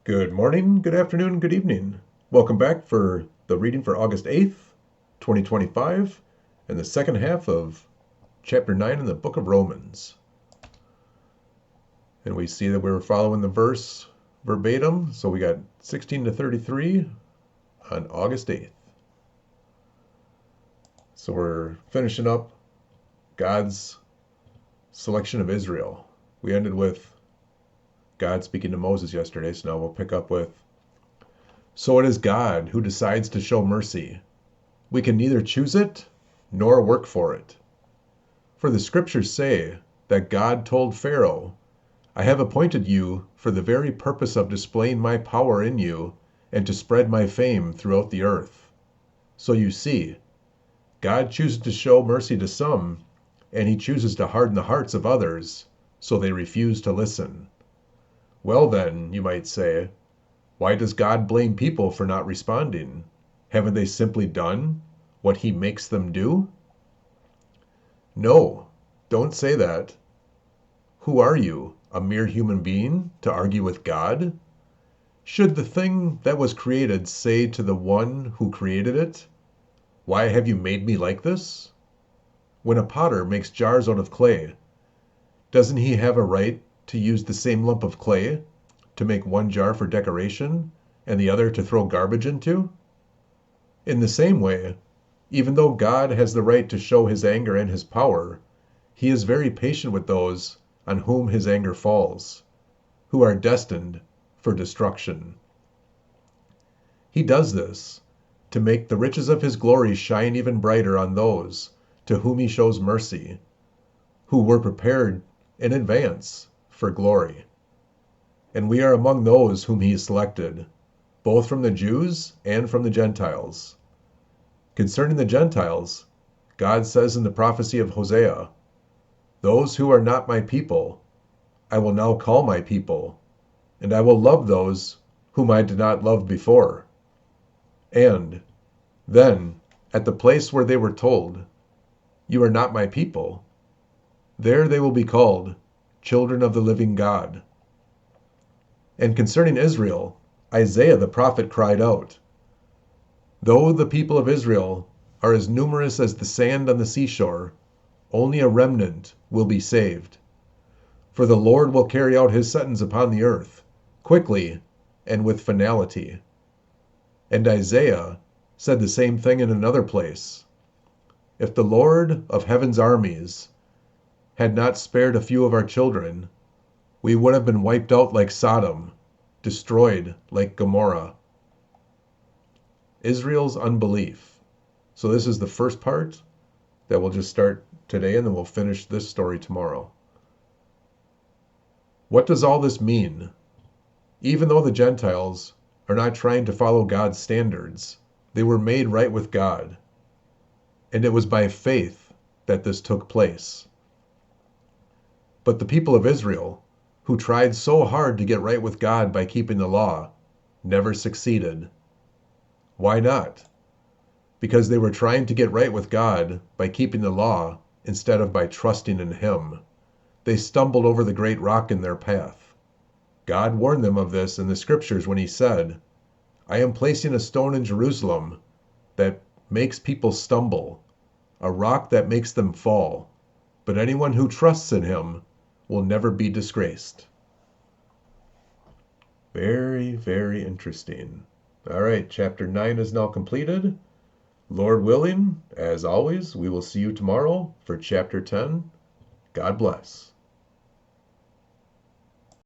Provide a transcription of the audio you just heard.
Good morning, good afternoon, good evening. Welcome back for the reading for August 8th, 2025, and the second half of chapter 9 in the book of Romans. And we see that we were following the verse verbatim, so we got 16 to 33 on August 8th. So we're finishing up God's selection of Israel. We ended with God speaking to Moses yesterday, so now we'll pick up with, "So it is God who decides to show mercy. We can neither choose it nor work for it. For the scriptures say that God told Pharaoh, 'I have appointed you for the very purpose of displaying my power in you and to spread my fame throughout the earth.' So you see, God chooses to show mercy to some, and he chooses to harden the hearts of others, so they refuse to listen. Well then, you might say, why does God blame people for not responding? Haven't they simply done what he makes them do? No, don't say that. Who are you, a mere human being, to argue with God? Should the thing that was created say to the one who created it, 'Why have you made me like this?' When a potter makes jars out of clay, doesn't he have a right to use the same lump of clay to make one jar for decoration and the other to throw garbage into? In the same way, even though God has the right to show his anger and his power, he is very patient with those on whom his anger falls, who are destined for destruction. He does this to make the riches of his glory shine even brighter on those to whom he shows mercy, who were prepared in advance for glory. And we are among those whom he selected, both from the Jews and from the Gentiles. Concerning the Gentiles, God says in the prophecy of Hosea, 'Those who are not my people, I will now call my people, and I will love those whom I did not love before.' And then, at the place where they were told, 'You are not my people,' there they will be called children of the living God." And concerning Israel, Isaiah the prophet cried out, "Though the people of Israel are as numerous as the sand on the seashore, only a remnant will be saved. For the Lord will carry out his sentence upon the earth, quickly and with finality." And Isaiah said the same thing in another place. "If the Lord of heaven's armies had not spared a few of our children, we would have been wiped out like Sodom, destroyed like Gomorrah." Israel's unbelief. So this is the first part that we'll just start today, and then we'll finish this story tomorrow. What does all this mean? Even though the Gentiles are not trying to follow God's standards, they were made right with God. And it was by faith that this took place. But the people of Israel, who tried so hard to get right with God by keeping the law, never succeeded. Why not? Because they were trying to get right with God by keeping the law instead of by trusting in him. They stumbled over the great rock in their path. God warned them of this in the scriptures when he said, "I am placing a stone in Jerusalem that makes people stumble, a rock that makes them fall, but anyone who trusts in him will never be disgraced." Very, very interesting. All right, chapter 9 is now completed. Lord willing, as always, we will see you tomorrow for chapter 10. God bless.